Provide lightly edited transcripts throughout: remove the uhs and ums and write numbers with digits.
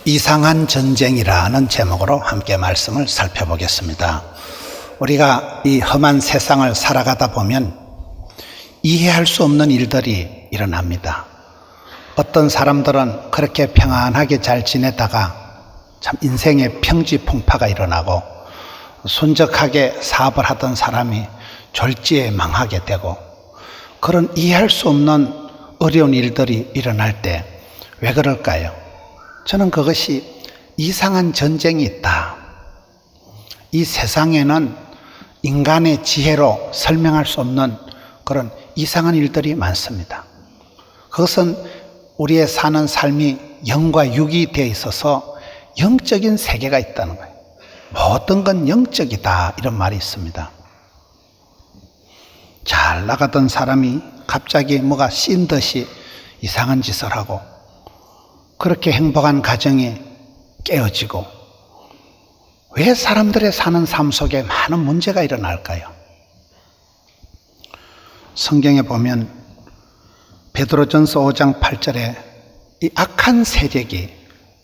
이상한 전쟁이라는 제목으로 함께 말씀을 살펴보겠습니다. 우리가 이 험한 세상을 살아가다 보면 이해할 수 없는 일들이 일어납니다. 어떤 사람들은 그렇게 평안하게 잘 지내다가 참 인생의 평지풍파가 일어나고, 순적하게 사업을 하던 사람이 졸지에 망하게 되고, 그런 이해할 수 없는 어려운 일들이 일어날 때 왜 그럴까요? 저는 그것이 이상한 전쟁이 있다. 이 세상에는 인간의 지혜로 설명할 수 없는 그런 이상한 일들이 많습니다. 그것은 우리의 사는 삶이 영과 육이 되어 있어서 영적인 세계가 있다는 거예요. 모든 건 영적이다, 이런 말이 있습니다. 잘 나가던 사람이 갑자기 뭐가 씌인 듯이 이상한 짓을 하고, 그렇게 행복한 가정이 깨어지고, 왜 사람들의 사는 삶 속에 많은 문제가 일어날까요? 성경에 보면 베드로전서 5장 8절에 이 악한 세력이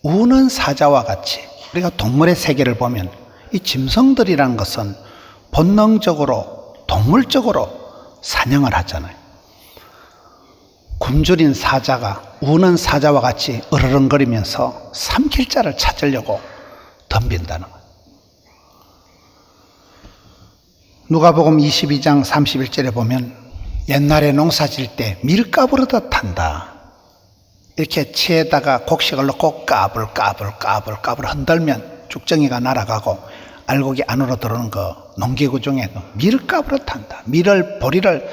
우는 사자와 같이, 우리가 동물의 세계를 보면 이 짐승들이라는 것은 본능적으로 동물적으로 사냥을 하잖아요. 굶주린 사자가 우는 사자와 같이 으르렁거리면서 삼킬 자를 찾으려고 덤빈다는 거예요. 누가복음 22장 31절에 보면 옛날에 농사 질 때 밀가부르듯 한다. 이렇게 채에다가 곡식을 넣고 까불 흔들면 쭉정이가 날아가고 알곡이 안으로 들어오는 거, 농기구 중에 밀가부르듯 한다. 밀을 보리를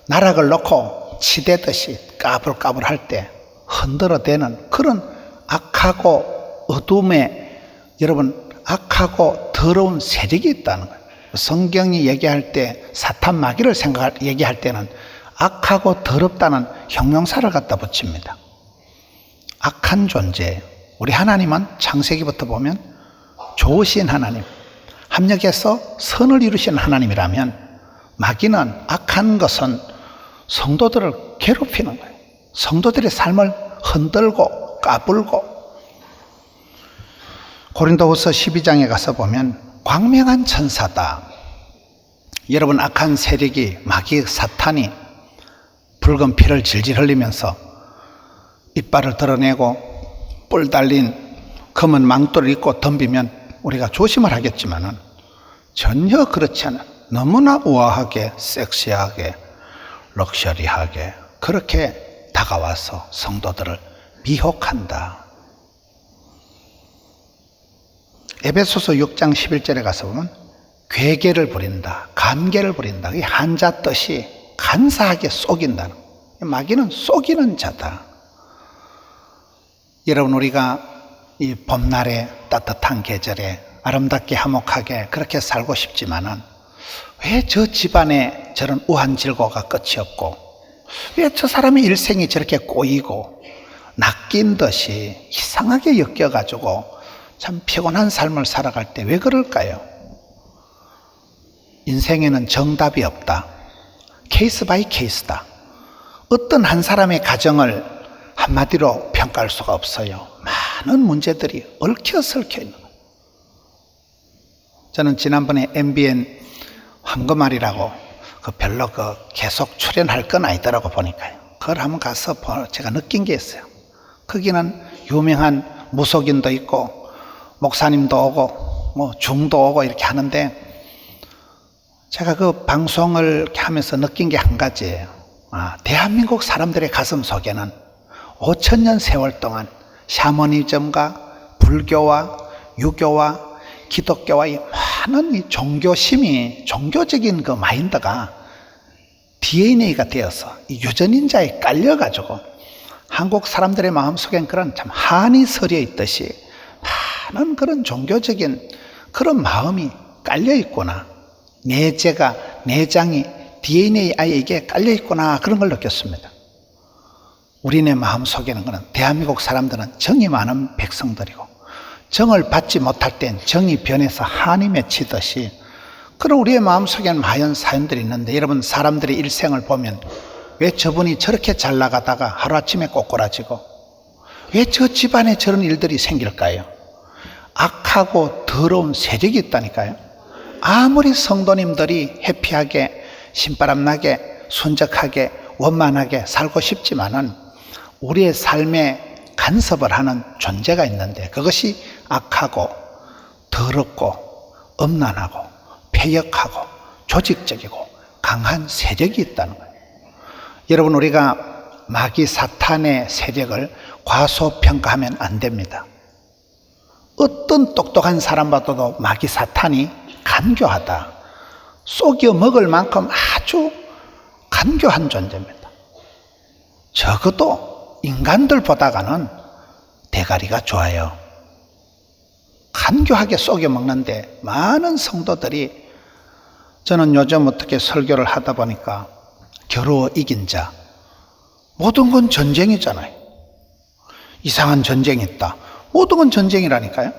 나락을 넣고 치대듯이 까불까불 할 때 흔들어대는 그런 악하고 어둠에, 여러분, 악하고 더러운 세력이 있다는 거예요. 성경이 얘기할 때 사탄 마귀를 얘기할 때는 악하고 더럽다는 형용사를 갖다 붙입니다. 악한 존재. 우리 하나님은 창세기부터 보면 좋으신 하나님, 합력해서 선을 이루신 하나님이라면, 마귀는 악한 것은 성도들을 괴롭히는 거예요. 성도들의 삶을 흔들고 까불고. 고린도후서 12장에 가서 보면 광명한 천사다. 여러분, 악한 세력이, 마귀 사탄이 붉은 피를 질질 흘리면서 이빨을 드러내고 뿔 달린 검은 망토를 입고 덤비면 우리가 조심을 하겠지만은 전혀 그렇지 않은, 너무나 우아하게, 섹시하게, 럭셔리하게 그렇게 다가와서 성도들을 미혹한다. 에베소서 6장 11절에 가서 보면 괴계를 부린다, 간계를 부린다. 이 한자 뜻이 간사하게 속인다는, 마귀는 속이는 자다. 여러분, 우리가 이 봄날에 따뜻한 계절에 아름답게 화목하게 그렇게 살고 싶지만은 왜 저 집안에 저런 우한질고가 끝이 없고, 왜 저 사람의 일생이 저렇게 꼬이고 낚인 듯이 이상하게 엮여가지고 참 피곤한 삶을 살아갈 때 왜 그럴까요? 인생에는 정답이 없다. 케이스 바이 케이스다. 어떤 한 사람의 가정을 한마디로 평가할 수가 없어요. 많은 문제들이 얽혀설켜 있는 거예요. 저는 지난번에 MBN 황금알이라고 별로 계속 출연할 건 아니더라고 보니까요. 그걸 한번 가서 제가 느낀 게 있어요. 거기는 유명한 무속인도 있고 목사님도 오고 뭐 중도 오고 이렇게 하는데, 제가 그 방송을 이렇게 하면서 느낀 게 한 가지예요. 대한민국 사람들의 가슴 속에는 5,000년 세월 동안 샤머니즘과 불교와 유교와 기독교와 이 많은 이 종교심이, 종교적인 그 마인드가 DNA가 되어서 이 유전인자에 깔려가지고 한국 사람들의 마음속엔 그런 참 한이 서려 있듯이 많은 그런 종교적인 그런 마음이 깔려 있구나. 내장이 DNA에 이게 깔려 있구나. 그런 걸 느꼈습니다. 우리네 마음속에는 그런, 대한민국 사람들은 정이 많은 백성들이고, 정을 받지 못할 땐 정이 변해서 한이 맺히듯이 그런 우리의 마음속에는 많은 사연들이 있는데, 여러분, 사람들의 일생을 보면 왜 저분이 저렇게 잘 나가다가 하루아침에 꼬꾸라지고, 왜 저 집안에 저런 일들이 생길까요? 악하고 더러운 세력이 있다니까요. 아무리 성도님들이 해피하게 신바람나게 순적하게 원만하게 살고 싶지만은 우리의 삶에 간섭을 하는 존재가 있는데 그것이 악하고 더럽고 음란하고 패역하고 조직적이고 강한 세력이 있다는 거예요. 여러분, 우리가 마귀 사탄의 세력을 과소평가하면 안 됩니다. 어떤 똑똑한 사람보다도 마귀 사탄이 간교하다, 속여 먹을 만큼 아주 간교한 존재입니다. 적어도 인간들보다는 대가리가 좋아요. 간교하게 속여 먹는데 많은 성도들이, 저는 요즘 어떻게 설교를 하다 보니까 겨루어 이긴 자, 모든 건 전쟁이잖아요. 이상한 전쟁이 있다. 모든 건 전쟁이라니까요.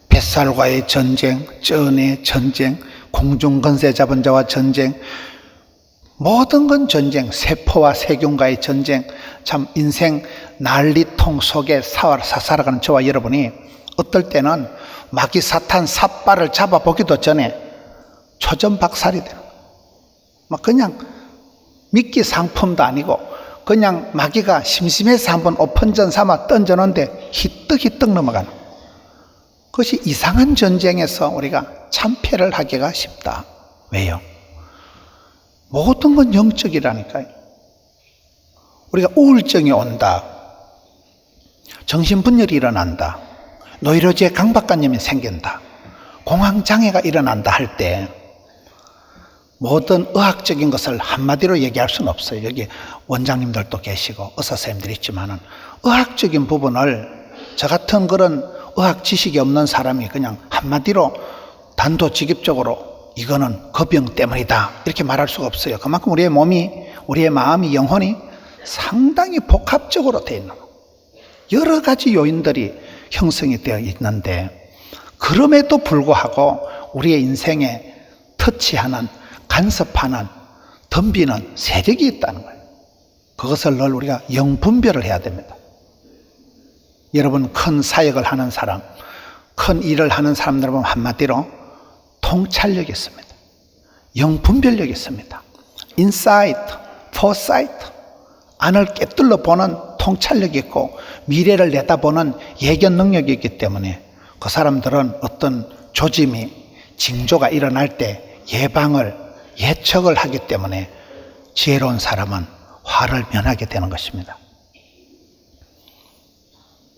뱃살과의 전쟁, 쩐의 전쟁, 공중건세 잡은 자와 전쟁, 모든 건 전쟁, 세포와 세균과의 전쟁. 참 인생 난리통 속에 살아가는 저와 여러분이 어떨 때는 마귀 사탄 삿발을 잡아보기도 전에 초전박살이 되는 거예요. 막 그냥 미끼 상품도 아니고 그냥 마귀가 심심해서 한번 오픈전 삼아 던져놓는데 히뜩히뜩 넘어가는 거예요. 그것이 이상한 전쟁에서 우리가 참패를 하기가 쉽다. 왜요? 모든 건 영적이라니까요. 우리가 우울증이 온다, 정신분열이 일어난다, 노이로제 강박관념이 생긴다, 공황장애가 일어난다 할 때 모든 의학적인 것을 한마디로 얘기할 수는 없어요. 여기 원장님들도 계시고 의사선생님들이 있지만은 의학적인 부분을 저 같은 그런 의학 지식이 없는 사람이 그냥 한마디로 단도직입적으로 이거는 그 병 때문이다 이렇게 말할 수가 없어요. 그만큼 우리의 몸이, 우리의 마음이, 영혼이 상당히 복합적으로 되어 있는 거예요. 여러 가지 요인들이 형성이 되어 있는데 그럼에도 불구하고 우리의 인생에 터치하는, 간섭하는, 덤비는 세력이 있다는 거예요. 그것을 늘 우리가 영분별을 해야 됩니다. 여러분, 큰 사역을 하는 사람, 큰 일을 하는 사람들 보면 한마디로 통찰력이 있습니다. 영분별력이 있습니다. 인사이트, 포사이트, 안을 꿰뚫러 보는 통찰력이 있고 미래를 내다보는 예견 능력이 있기 때문에 그 사람들은 어떤 조짐이, 징조가 일어날 때 예방을, 예측을 하기 때문에 지혜로운 사람은 화를 면하게 되는 것입니다.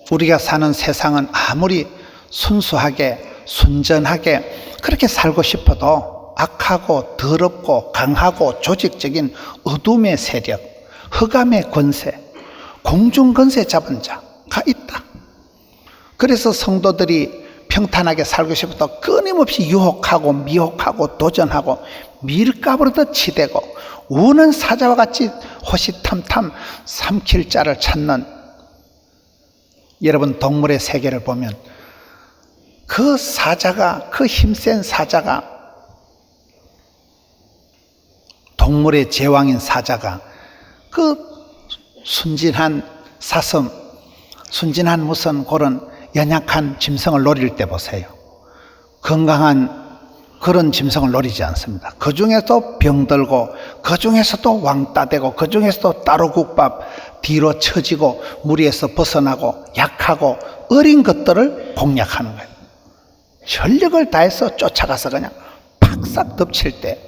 우리가 사는 세상은 아무리 순수하게, 순전하게 그렇게 살고 싶어도 악하고 더럽고 강하고 조직적인 어둠의 세력, 흑암의 권세, 공중권세 잡은 자가 있다. 그래서 성도들이 평탄하게 살고 싶어도 끊임없이 유혹하고 미혹하고 도전하고 밀가루로 치대고 우는 사자와 같이 호시탐탐 삼킬 자를 찾는, 여러분 동물의 세계를 보면 그 사자가, 그 힘센 사자가, 동물의 제왕인 사자가 그 순진한 사슴, 순진한 무슨 그런 연약한 짐승을 노릴 때 보세요. 건강한 그런 짐승을 노리지 않습니다. 그 중에서도 병들고, 그 중에서도 왕따되고, 그 중에서도 따로국밥 뒤로 처지고 무리에서 벗어나고 약하고 어린 것들을 공략하는 거예요. 전력을 다해서 쫓아가서 그냥 팍싹 덮칠 때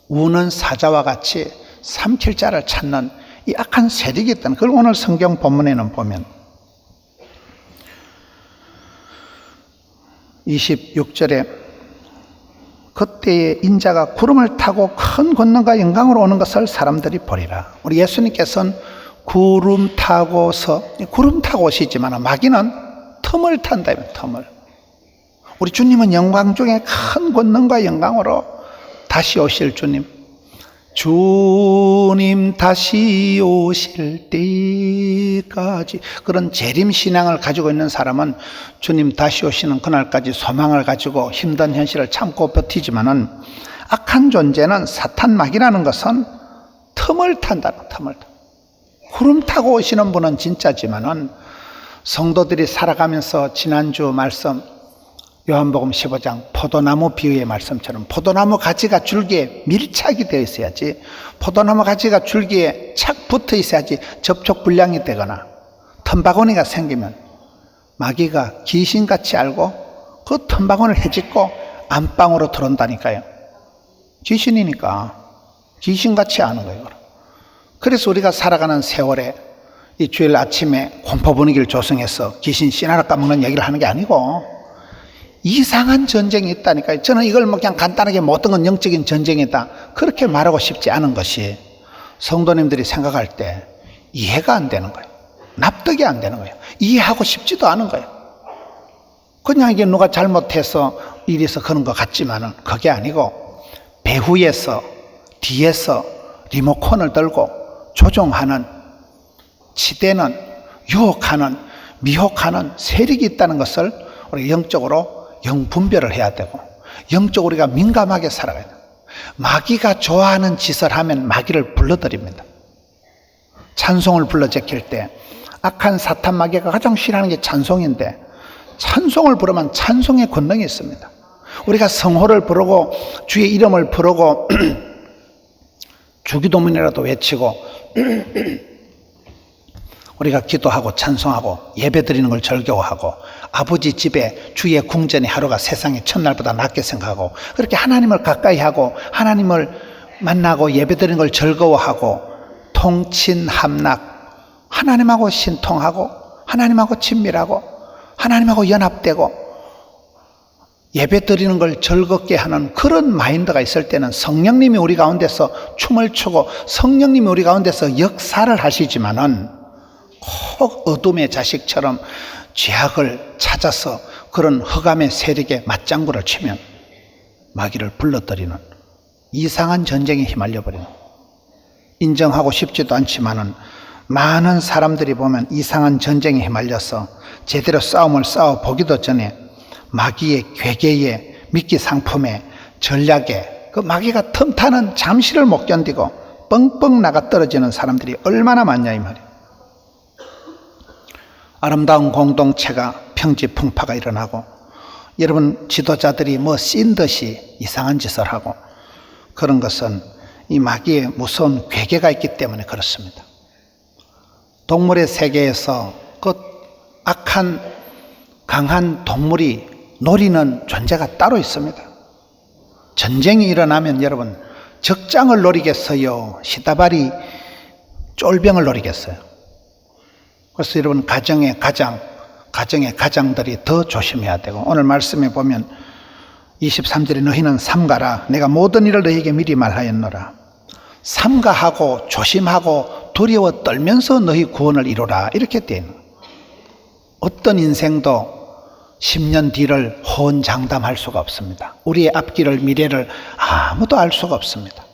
우는 사자와 같이 삼킬 자를 찾는 이 악한 세력이 있다는 걸 오늘 성경 본문에는 보면 26절에 그때에 인자가 구름을 타고 큰 권능과 영광으로 오는 것을 사람들이 보리라. 우리 예수님께서는 구름 타고 오시지만 마귀는 틈을 탄다면 틈을. 우리 주님은 영광 중에 큰 권능과 영광으로 다시 오실 주님. 주님 다시 오실 때까지, 그런 재림신앙을 가지고 있는 사람은 주님 다시 오시는 그날까지 소망을 가지고 힘든 현실을 참고 버티지만은 악한 존재는 사탄 마귀라는 것은 틈을 탄다는, 틈을 탄. 구름 타고 오시는 분은 진짜지만은 성도들이 살아가면서 지난주 말씀 요한복음 15장 포도나무 비유의 말씀처럼 포도나무 가지가 줄기에 밀착이 되어 있어야지, 포도나무 가지가 줄기에 착 붙어 있어야지 접촉 불량이 되거나 텀바구니가 생기면 마귀가 귀신같이 알고 그 텀바구니를 헤집고 안방으로 들어온다니까요. 귀신이니까 귀신같이 아는 거예요. 그래서 우리가 살아가는 세월에 이 주일 아침에 공포 분위기를 조성해서 귀신 씨나라 까먹는 얘기를 하는 게 아니고 이상한 전쟁이 있다니까요. 저는 이걸 뭐 그냥 간단하게 모든 건 영적인 전쟁이다 그렇게 말하고 싶지 않은 것이, 성도님들이 생각할 때 이해가 안 되는 거예요. 납득이 안 되는 거예요. 이해하고 싶지도 않은 거예요. 그냥 이게 누가 잘못해서 일에서 그런 것 같지만은 그게 아니고 배후에서 뒤에서 리모컨을 들고 조종하는, 치대는, 유혹하는, 미혹하는 세력이 있다는 것을 우리 영적으로 영분별을 해야 되고 영적으로 우리가 민감하게 살아가야 돼요. 마귀가 좋아하는 짓을 하면 마귀를 불러들입니다. 찬송을 불러 제낄 때 악한 사탄 마귀가 가장 싫어하는 게 찬송인데, 찬송을 부르면 찬송의 권능이 있습니다. 우리가 성호를 부르고 주의 이름을 부르고 주기도문이라도 외치고 우리가 기도하고 찬송하고 예배드리는 걸 즐거워하고 아버지 집에 주의 궁전의 하루가 세상의 첫날보다 낫게 생각하고 그렇게 하나님을 가까이 하고 하나님을 만나고 예배드리는 걸 즐거워하고 통친합락, 하나님하고 신통하고 하나님하고 친밀하고 하나님하고 연합되고 예배드리는 걸 즐겁게 하는 그런 마인드가 있을 때는 성령님이 우리 가운데서 춤을 추고 성령님이 우리 가운데서 역사를 하시지만은 꼭 어둠의 자식처럼 죄악을 찾아서 그런 흑암의 세력에 맞장구를 치면 마귀를 불러들이는 이상한 전쟁에 휘말려 버리는, 인정하고 싶지도 않지만은 많은 사람들이 보면 이상한 전쟁에 휘말려서 제대로 싸움을 싸워 보기도 전에 마귀의 괴계에 미끼 상품에 전략에 그 마귀가 틈타는 잠시를 못 견디고 뻥뻥 나가 떨어지는 사람들이 얼마나 많냐 이 말이에요. 아름다운 공동체가 평지풍파가 일어나고 여러분 지도자들이 뭐 씬 듯이 이상한 짓을 하고 그런 것은 이 마귀의 무서운 괴계가 있기 때문에 그렇습니다. 동물의 세계에서 그 악한 강한 동물이 노리는 존재가 따로 있습니다. 전쟁이 일어나면 여러분 적장을 노리겠어요? 시다바리 쫄병을 노리겠어요? 그래서 여러분 가정의 가장들이 더 조심해야 되고, 오늘 말씀에 보면 23절에 너희는 삼가라. 내가 모든 일을 너희에게 미리 말하였노라. 삼가하고 조심하고 두려워 떨면서 너희 구원을 이루라. 이렇게 되어 있는 거예요. 어떤 인생도 10년 뒤를 호언장담할 수가 없습니다. 우리의 앞길을 미래를 아무도 알 수가 없습니다.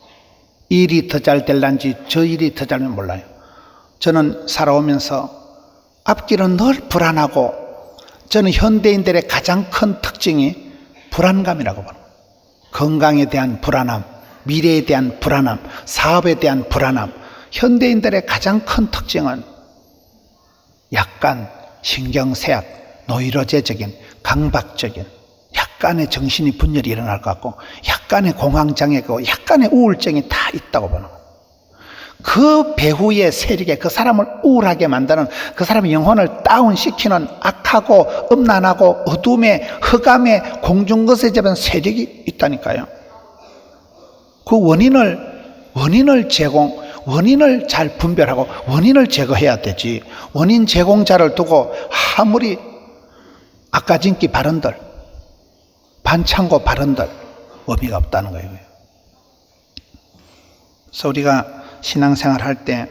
이 일이 더 잘 될란지 저 일이 더 잘면 몰라요. 저는 살아오면서 앞길은 늘 불안하고, 저는 현대인들의 가장 큰 특징이 불안감이라고 봐요. 건강에 대한 불안함, 미래에 대한 불안함, 사업에 대한 불안함. 현대인들의 가장 큰 특징은 약간 신경쇠약, 노이로제적인, 강박적인, 약간의 정신이 분열이 일어날 것 같고 약간의 공황장애고 약간의 우울증이 다 있다고 보는 거예요. 그 배후의 세력에 그 사람을 우울하게 만드는, 그 사람의 영혼을 다운시키는 악하고 음란하고 어둠의 흑암의 공중것에 잡은 세력이 있다니까요. 그 원인을 잘 분별하고 원인을 제거해야 되지, 원인 제공자를 두고 아무리 아까진기 발언들, 반창고 발언들 의미가 없다는 거예요. 그래서 우리가 신앙생활 할 때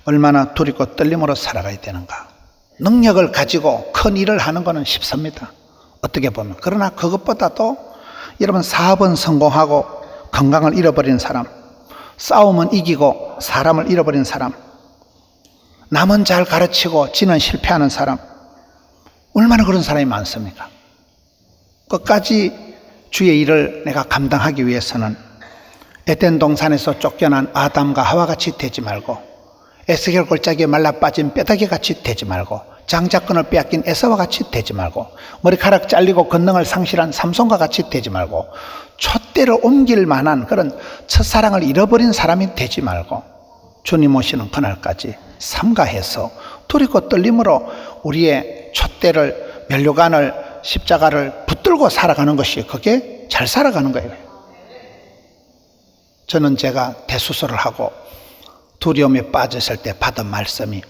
얼마나 두렵고 떨림으로 살아가야 되는가. 능력을 가지고 큰 일을 하는 것은 쉽습니다, 어떻게 보면. 그러나 그것보다도 여러분 사업은 성공하고 건강을 잃어버리는 사람, 싸움은 이기고 사람을 잃어버리는 사람, 남은 잘 가르치고 지는 실패하는 사람, 얼마나 그런 사람이 많습니까? 끝까지 주의 일을 내가 감당하기 위해서는 에덴 동산에서 쫓겨난 아담과 하와같이 되지 말고 에스겔 골짜기에 말라빠진 뼈다귀같이 되지 말고, 장자권을 빼앗긴 에사와 같이 되지 말고, 머리카락 잘리고 권능을 상실한 삼손과 같이 되지 말고, 촛대를 옮길 만한 그런 첫사랑을 잃어버린 사람이 되지 말고, 주님 오시는 그날까지 삼가해서 두렵고 떨림으로 우리의 촛대를, 면류관을, 십자가를 붙들고 살아가는 것이, 그게 잘 살아가는 거예요. 저는 제가 대수술을 하고 두려움에 빠졌을 때 받은 말씀이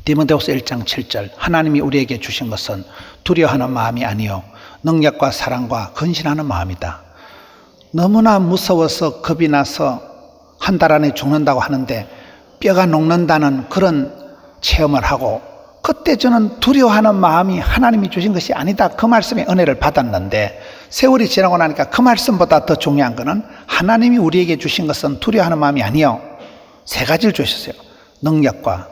디모데후서 1장 7절, 하나님이 우리에게 주신 것은 두려워하는 마음이 아니요 능력과 사랑과 근신하는 마음이다. 너무나 무서워서 겁이 나서 한 달 안에 죽는다고 하는데 뼈가 녹는다는 그런 체험을 하고, 그때 저는 두려워하는 마음이 하나님이 주신 것이 아니다, 그 말씀의 은혜를 받았는데, 세월이 지나고 나니까 그 말씀보다 더 중요한 것은 하나님이 우리에게 주신 것은 두려워하는 마음이 아니요 세 가지를 주셨어요. 능력과,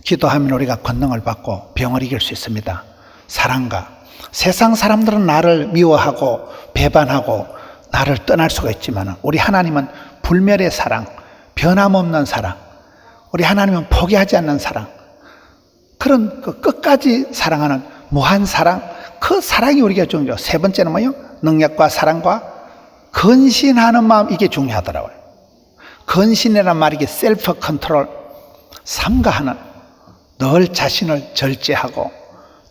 기도하면 우리가 권능을 받고 병을 이길 수 있습니다. 사랑과, 세상 사람들은 나를 미워하고 배반하고 나를 떠날 수가 있지만 우리 하나님은 불멸의 사랑, 변함없는 사랑, 우리 하나님은 포기하지 않는 사랑, 그런 그 끝까지 사랑하는 무한 사랑, 그 사랑이 우리가 중요해요. 세 번째는 뭐예요? 능력과 사랑과 근신하는 마음, 이게 중요하더라고요. 근신이라는 말이 이게 셀프 컨트롤, 삼가하는, 늘 자신을 절제하고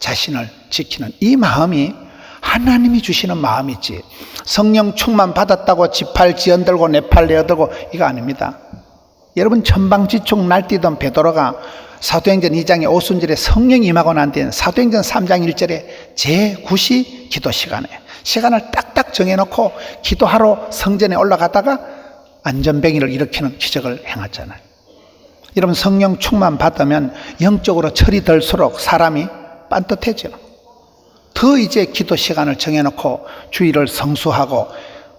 자신을 지키는 이 마음이 하나님이 주시는 마음이지, 성령 충만 받았다고 지팔 지연들고 내팔 내어들고 이거 아닙니다. 여러분, 천방지축 날뛰던 베드로가 사도행전 2장에 오순절에 성령이 임하고 난 뒤에 사도행전 3장 1절에 제9시 기도 시간을 딱딱 정해놓고 기도하러 성전에 올라가다가 안전뱅이를 일으키는 기적을 행하잖아요. 여러분, 성령 충만 받으면 영적으로 철이 들수록 사람이 빤듯해져요. 더 이제 기도 시간을 정해놓고 주일을 성수하고,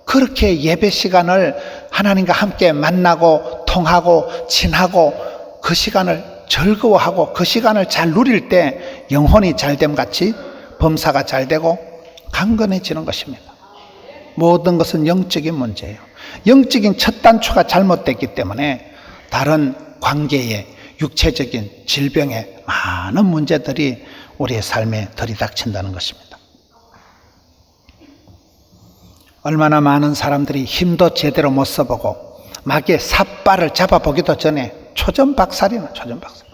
그렇게 예배 시간을 하나님과 함께 만나고 통하고 친하고 그 시간을 즐거워하고 그 시간을 잘 누릴 때 영혼이 잘됨 같이 범사가 잘 되고 강건해지는 것입니다. 모든 것은 영적인 문제예요. 영적인 첫 단추가 잘못됐기 때문에 다른 관계에, 육체적인 질병에 많은 문제들이 우리의 삶에 들이닥친다는 것입니다. 얼마나 많은 사람들이 힘도 제대로 못 써보고 마귀의 삿발을 잡아보기도 전에 초전박살이나 초전박살.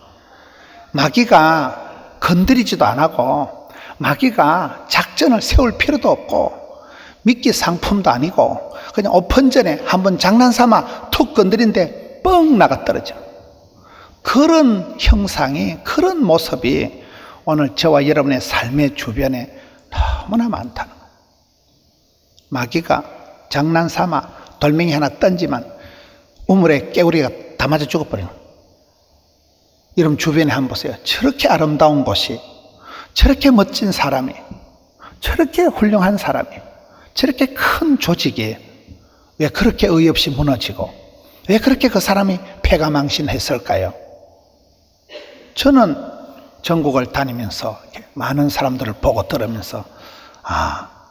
마귀가 건드리지도 안 하고, 마귀가 작전을 세울 필요도 없고, 미끼 상품도 아니고, 그냥 오픈전에 한번 장난삼아 툭 건드린데 뻥 나가 떨어져. 그런 형상이, 그런 모습이 오늘 저와 여러분의 삶의 주변에 너무나 많다는 거예요. 마귀가 장난삼아 돌멩이 하나 던지면 우물에 깨구리가 다 맞아 죽어버리는 거예요. 여러분 주변에 한번 보세요. 저렇게 아름다운 곳이, 저렇게 멋진 사람이, 저렇게 훌륭한 사람이, 저렇게 큰 조직이 왜 그렇게 어이없이 무너지고, 왜 그렇게 그 사람이 패가망신했을까요? 저는 전국을 다니면서 많은 사람들을 보고 들으면서,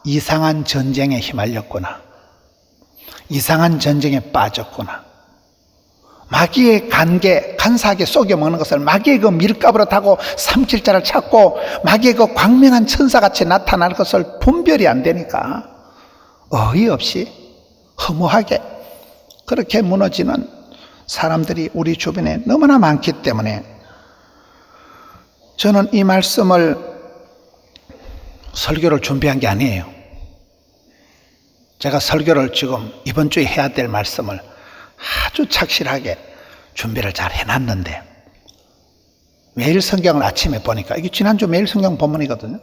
이상한 전쟁에 휘말렸구나, 이상한 전쟁에 빠졌구나, 마귀의 간사하게 속여먹는 것을 마귀의 그 밀가부로 타고 삼킬자를 찾고 마귀의 그 광명한 천사같이 나타날 것을 분별이 안 되니까 어이없이 허무하게 그렇게 무너지는 사람들이 우리 주변에 너무나 많기 때문에, 저는 이 말씀을 설교를 준비한 게 아니에요. 제가 설교를 지금 이번 주에 해야 될 말씀을 아주 착실하게 준비를 잘 해놨는데, 매일 성경을 아침에 보니까, 이게 지난주 매일 성경 본문이거든요.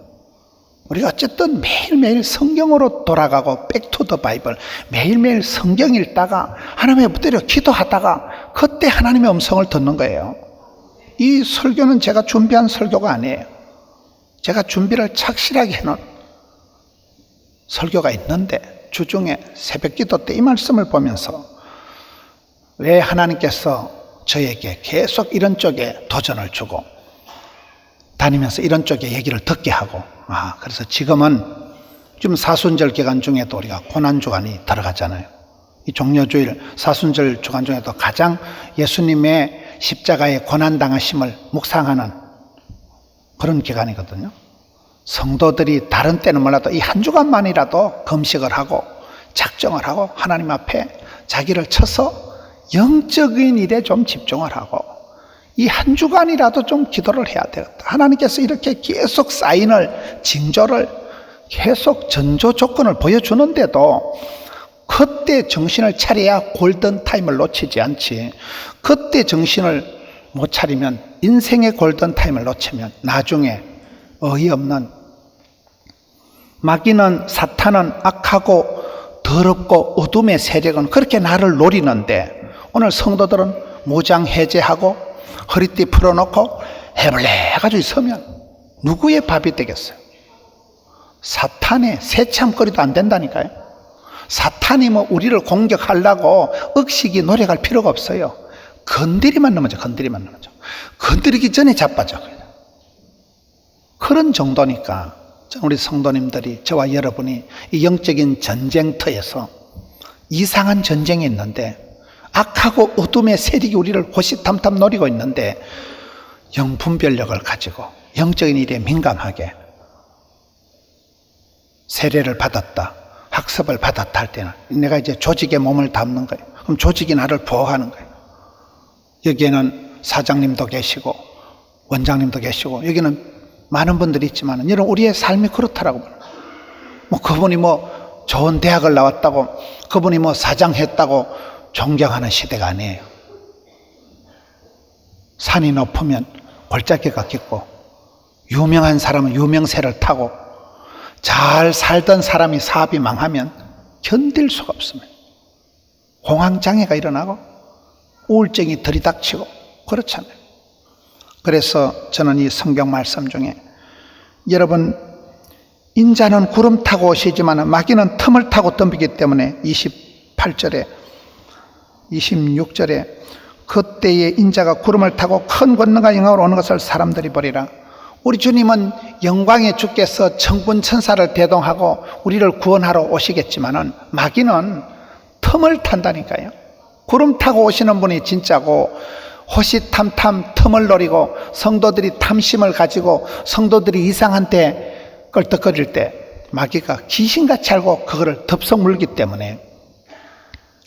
우리가 어쨌든 매일매일 성경으로 돌아가고 백투 더 바이블, 매일매일 성경 읽다가 하나님의 붙들려 기도하다가 그때 하나님의 음성을 듣는 거예요. 이 설교는 제가 준비한 설교가 아니에요. 제가 준비를 착실하게 해놓은 설교가 있는데, 주중에 새벽기도 때 이 말씀을 보면서 왜 하나님께서 저에게 계속 이런 쪽에 도전을 주고 다니면서 이런 쪽에 얘기를 듣게 하고, 그래서 지금은 사순절 기간 중에도 우리가 고난주간이 들어가잖아요. 이 종려주일 사순절 주간 중에도 가장 예수님의 십자가의 고난당하심을 묵상하는 그런 기간이거든요. 성도들이 다른 때는 몰라도 이 한 주간만이라도 금식을 하고 작정을 하고 하나님 앞에 자기를 쳐서 영적인 일에 좀 집중을 하고 이 한 주간이라도 좀 기도를 해야 되겠다. 하나님께서 이렇게 계속 사인을, 징조를 계속 전조 조건을 보여주는데도 그때 정신을 차려야 골든타임을 놓치지 않지. 그때 정신을 못 차리면, 인생의 골든타임을 놓치면 나중에 어이없는, 마귀는, 사탄은 악하고 더럽고 어둠의 세력은 그렇게 나를 노리는데 오늘 성도들은 무장 해제하고 허리띠 풀어놓고 해볼래가지고 서면 누구의 밥이 되겠어요? 사탄의 새참거리도 안 된다니까요. 사탄이 뭐 우리를 공격하려고 억식이 노력할 필요가 없어요. 건드리만 넘어져. 건드리기 전에 자빠져. 그런 정도니까 우리 성도님들이, 저와 여러분이 이 영적인 전쟁터에서 이상한 전쟁이 있는데 악하고 어둠의 세력이 우리를 호시탐탐 노리고 있는데 영분별력을 가지고 영적인 일에 민감하게 세례를 받았다, 학습을 받았다 할 때는 내가 이제 조직에 몸을 담는 거예요. 그럼 조직이 나를 보호하는 거예요. 여기에는 사장님도 계시고 원장님도 계시고 여기는 많은 분들이 있지만 여러분 우리의 삶이 그렇더라고. 뭐 그분이 뭐 좋은 대학을 나왔다고, 그분이 뭐 사장했다고 존경하는 시대가 아니에요. 산이 높으면 골짜기가 깊고 유명한 사람은 유명세를 타고 잘 살던 사람이 사업이 망하면 견딜 수가 없습니다. 공황장애가 일어나고 우울증이 들이닥치고 그렇잖아요. 그래서 저는 이 성경 말씀 중에 여러분, 인자는 구름 타고 오시지만 마귀는 틈을 타고 덤비기 때문에 28절에 26절에 그때에 인자가 구름을 타고 큰 권능과 영광으로 오는 것을 사람들이 보리라. 우리 주님은 영광의 주께서 천군 천사를 대동하고 우리를 구원하러 오시겠지만은 마귀는 틈을 탄다니까요. 구름 타고 오시는 분이 진짜고 호시탐탐 틈을 노리고 성도들이 탐심을 가지고 성도들이 이상한 때 껄떡거릴 때 마귀가 귀신같이 알고 그거를 덥석 물기 때문에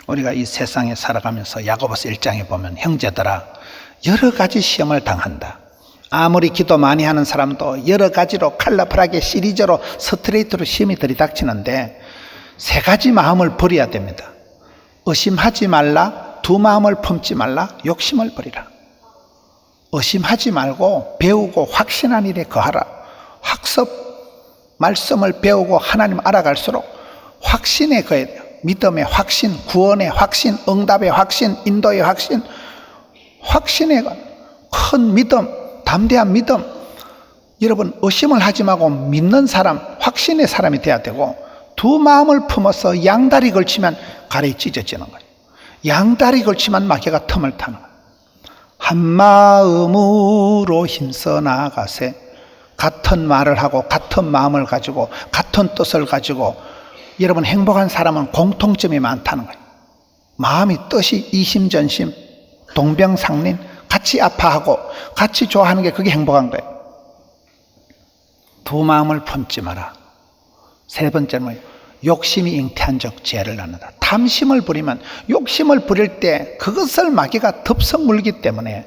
우리가 이 세상에 살아가면서 야고보서 1장에 보면 형제들아 여러 가지 시험을 당한다. 아무리 기도 많이 하는 사람도 여러 가지로 컬러풀하게 시리즈로 스트레이트로 시험이 들이닥치는데 세 가지 마음을 버려야 됩니다. 의심하지 말라, 두 마음을 품지 말라, 욕심을 버리라. 의심하지 말고 배우고 확신한 일에 거하라. 학습, 말씀을 배우고 하나님 알아갈수록 확신에 거해야 돼요. 믿음의 확신, 구원의 확신, 응답의 확신, 인도의 확신, 확신의 큰 믿음, 담대한 믿음. 여러분 의심을 하지 말고 믿는 사람, 확신의 사람이 돼야 되고 두 마음을 품어서 양다리 걸치면 가래이 찢어지는 거예요. 양다리 걸치면 마귀가 틈을 타는 거예요. 한 마음으로 힘써 나아가세. 같은 말을 하고 같은 마음을 가지고 같은 뜻을 가지고 여러분 행복한 사람은 공통점이 많다는 거예요. 마음이 뜻이 이심전심 동병상린 같이 아파하고 같이 좋아하는 게 그게 행복한 거예요. 두 마음을 품지 마라. 세 번째는 뭐예요? 욕심이 잉태한 적 죄를 낳는다. 탐심을 부리면 욕심을 부릴 때 그것을 마귀가 덥석 물기 때문에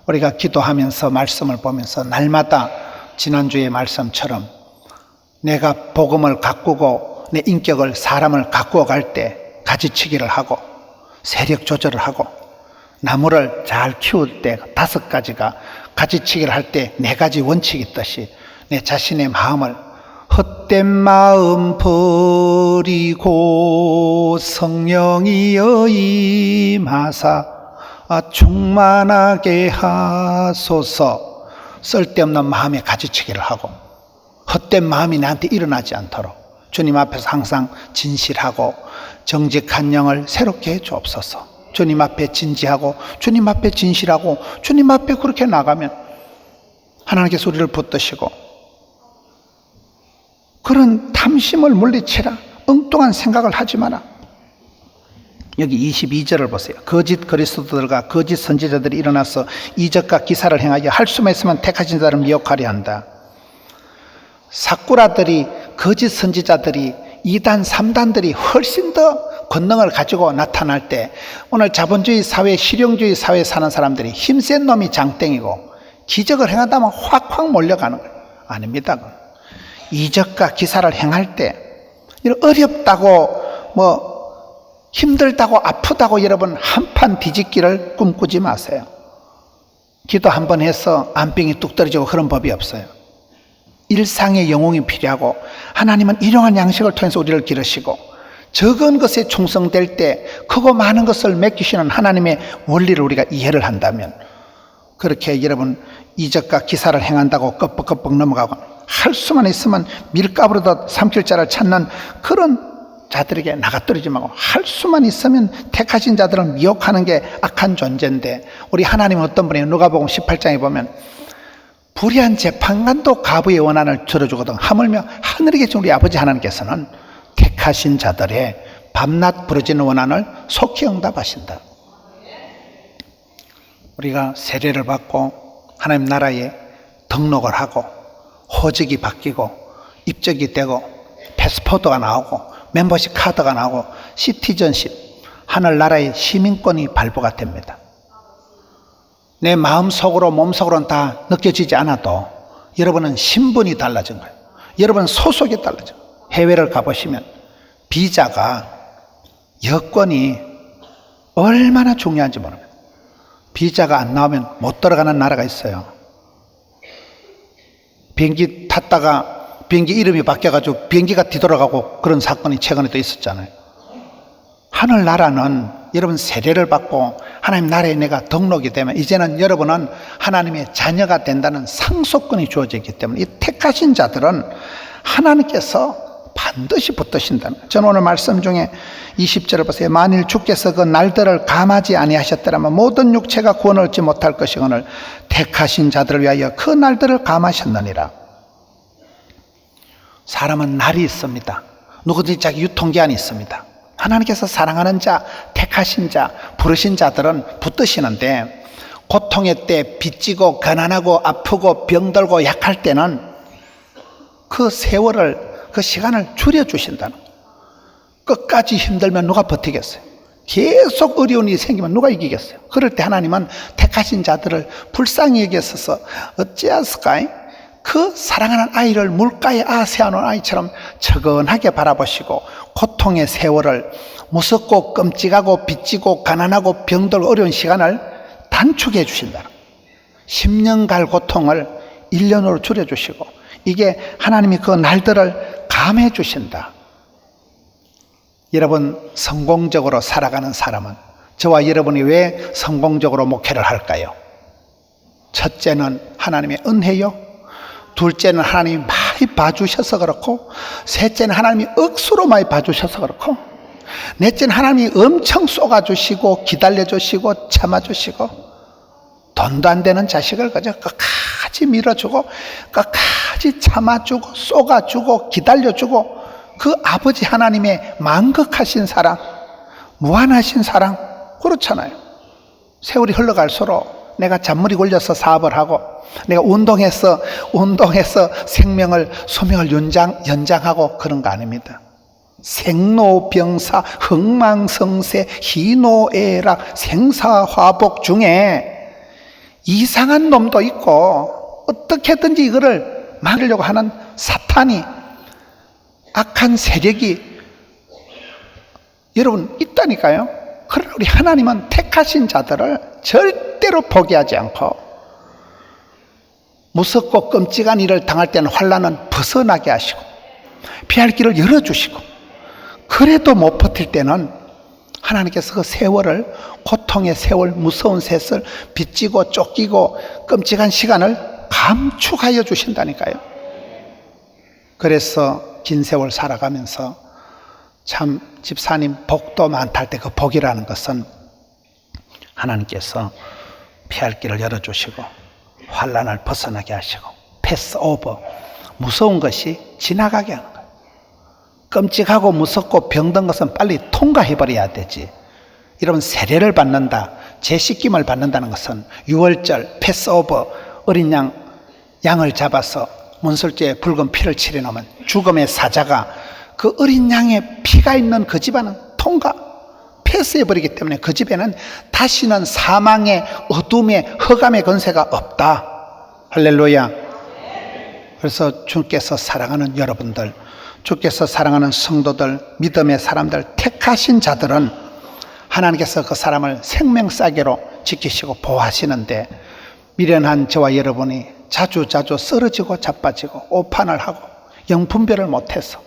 우리가 기도하면서 말씀을 보면서 날마다 지난주의 말씀처럼 내가 복음을 가꾸고 내 인격을 사람을 가꾸어 갈 때 가지치기를 하고 세력 조절을 하고 나무를 잘 키울 때 5가지가 가지치기를 할 때 4가지 원칙이 있듯이 내 자신의 마음을 헛된 마음 버리고 성령이여 임하사 충만하게 하소서. 쓸데없는 마음에 가지치기를 하고 헛된 마음이 나한테 일어나지 않도록 주님 앞에서 항상 진실하고 정직한 영을 새롭게 해 주옵소서. 주님 앞에 진지하고 주님 앞에 진실하고 주님 앞에 그렇게 나가면 하나님께서 우리를 붙드시고 그런 탐심을 물리치라. 엉뚱한 생각을 하지 마라. 여기 22절을 보세요. 거짓 그리스도들과 거짓 선지자들이 일어나서 이적과 기사를 행하여 할 수만 있으면 택하신 자를 미혹하려 한다. 사꾸라들이, 거짓 선지자들이, 2단, 3단들이 훨씬 더 권능을 가지고 나타날 때, 오늘 자본주의 사회, 실용주의 사회에 사는 사람들이 힘센 놈이 장땡이고 기적을 행한다면 확확 몰려가는 거예요. 아닙니다. 이적과 기사를 행할 때 어렵다고 힘들다고 아프다고 여러분 한판 뒤집기를 꿈꾸지 마세요. 기도 한번 해서 안병이 뚝 떨어지고 그런 법이 없어요. 일상의 영웅이 필요하고, 하나님은 일용한 양식을 통해서 우리를 기르시고, 적은 것에 충성될 때 크고 많은 것을 맡기시는 하나님의 원리를 우리가 이해를 한다면, 그렇게 여러분 이적과 기사를 행한다고 껍벅껍벅 넘어가고 할 수만 있으면 밀가루로 삼킬 자를 찾는 그런 자들에게 나가떨어지지 말고, 할 수만 있으면 택하신 자들을 미혹하는 게 악한 존재인데, 우리 하나님은 어떤 분이에요? 누가복음 18장에 보면 불의한 재판관도 가부의 원한을 들어주거든. 하물며 하늘에 계신 우리 아버지 하나님께서는 택하신 자들의 밤낮 부러지는 원한을 속히 응답하신다. 우리가 세례를 받고 하나님 나라에 등록을 하고 호적이 바뀌고 입적이 되고 패스포드가 나오고 멤버십 카드가 나오고 시티즌십, 하늘나라의 시민권이 발부가 됩니다. 내 마음속으로 몸속으로는 다 느껴지지 않아도 여러분은 신분이 달라진 거예요. 여러분 소속이 달라져요. 해외를 가보시면 비자가, 여권이 얼마나 중요한지 모릅니다. 비자가 안 나오면 못 들어가는 나라가 있어요. 비행기 탔다가 비행기 이름이 바뀌어가지고 비행기가 뒤돌아가고 그런 사건이 최근에 또 있었잖아요. 하늘나라는 여러분 세례를 받고 하나님 나라에 내가 등록이 되면 이제는 여러분은 하나님의 자녀가 된다는 상속권이 주어져 있기 때문에 이 택하신 자들은 하나님께서 반드시 붙드신다는 거예요. 저는 오늘 말씀 중에 20절을 보세요. 만일 주께서 그 날들을 감하지 아니하셨더라면 모든 육체가 구원을 얻지 못할 것이거늘 택하신 자들을 위하여 그 날들을 감하셨느니라. 사람은 날이 있습니다. 누구든지 자기 유통기한이 있습니다. 하나님께서 사랑하는 자, 택하신 자, 부르신 자들은 붙드시는데, 고통의 때 빚지고 가난하고 아프고 병들고 약할 때는 그 세월을, 그 시간을 줄여주신다는 거예요. 끝까지 힘들면 누가 버티겠어요? 계속 어려운 일이 생기면 누가 이기겠어요? 그럴 때 하나님은 택하신 자들을 불쌍히 여기셔서 어찌하실까요? 그 사랑하는 아이를 물가에 세워놓은 아이처럼 처근하게 바라보시고 고통의 세월을, 무섭고 끔찍하고 빚지고 가난하고 병들고 어려운 시간을 단축해 주신다. 10년 갈 고통을 1년으로 줄여주시고, 이게 하나님이 그 날들을 감해 주신다. 여러분 성공적으로 살아가는 사람은, 저와 여러분이 왜 성공적으로 목회를 할까요? 첫째는 하나님의 은혜요, 둘째는 하나님이 많이 봐주셔서 그렇고, 셋째는 하나님이 억수로 많이 봐주셔서 그렇고, 넷째는 하나님이 엄청 쏟아주시고 기다려주시고 참아주시고, 돈도 안 되는 자식을 그저 끝까지 밀어주고 끝까지 참아주고 쏟아주고 기다려주고, 그 아버지 하나님의 만극하신 사랑, 무한하신 사랑, 그렇잖아요. 세월이 흘러갈수록 내가 잔물이 걸려서 사업을 하고, 내가 운동해서 생명을, 소명을 연장하고 그런 거 아닙니다. 생로병사, 흥망성쇠, 희노애락, 생사화복 중에 이상한 놈도 있고, 어떻게든지 이거를 막으려고 하는 사탄이, 악한 세력이 여러분 있다니까요. 그러나 우리 하나님은 택하신 자들을 절대로 포기하지 않고, 무섭고 끔찍한 일을 당할 때는 환난은 벗어나게 하시고 피할 길을 열어주시고, 그래도 못 버틸 때는 하나님께서 그 세월을, 고통의 세월, 무서운 세월, 빚지고 쫓기고 끔찍한 시간을 감축하여 주신다니까요. 그래서 긴 세월 살아가면서 참 집사님 복도 많다 할 때 그 복이라는 것은 하나님께서 피할 길을 열어주시고 환난을 벗어나게 하시고 패스 오버, 무서운 것이 지나가게 하는 거예요. 끔찍하고 무섭고 병든 것은 빨리 통과해버려야 되지. 이런 세례를 받는다, 재씻김을 받는다는 것은 유월절, 패스오버, 어린 양을 잡아서 문설주에 붉은 피를 칠해놓으면 죽음의 사자가 그 어린 양의 피가 있는 그 집안은 통과 패스해버리기 때문에 그 집에는 다시는 사망의 어둠의 흑암의 권세가 없다. 할렐루야. 그래서 주께서 사랑하는 여러분들, 주께서 사랑하는 성도들, 믿음의 사람들, 택하신 자들은 하나님께서 그 사람을 생명싸개로 지키시고 보호하시는데, 미련한 저와 여러분이 자주 쓰러지고 자빠지고 오판을 하고 영분별을 못해서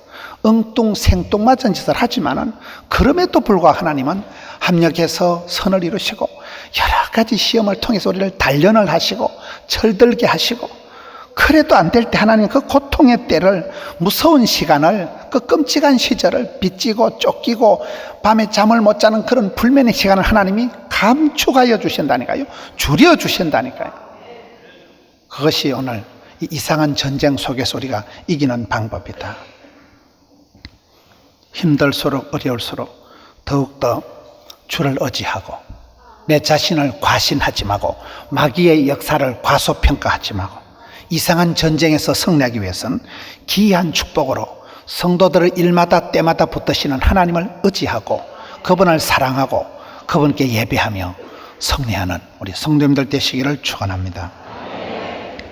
엉뚱생뚱맞은 짓을 하지만은, 그럼에도 불구하고 하나님은 합력해서 선을 이루시고 여러 가지 시험을 통해서 우리를 단련을 하시고 철들게 하시고, 그래도 안 될 때 하나님 그 고통의 때를, 무서운 시간을, 그 끔찍한 시절을, 빚지고 쫓기고 밤에 잠을 못 자는 그런 불면의 시간을 하나님이 감축하여 주신다니까요. 줄여 주신다니까요. 그것이 오늘 이 이상한 전쟁 속에서 우리가 이기는 방법이다. 힘들수록 어려울수록 더욱더 주를 의지하고 내 자신을 과신하지 말고 마귀의 역사를 과소평가하지 말고 이상한 전쟁에서 승리하기 위해서는 기이한 축복으로 성도들을 일마다 때마다 붙드시는 하나님을 의지하고 그분을 사랑하고 그분께 예배하며 승리하는 우리 성도님들 되시기를 축원합니다.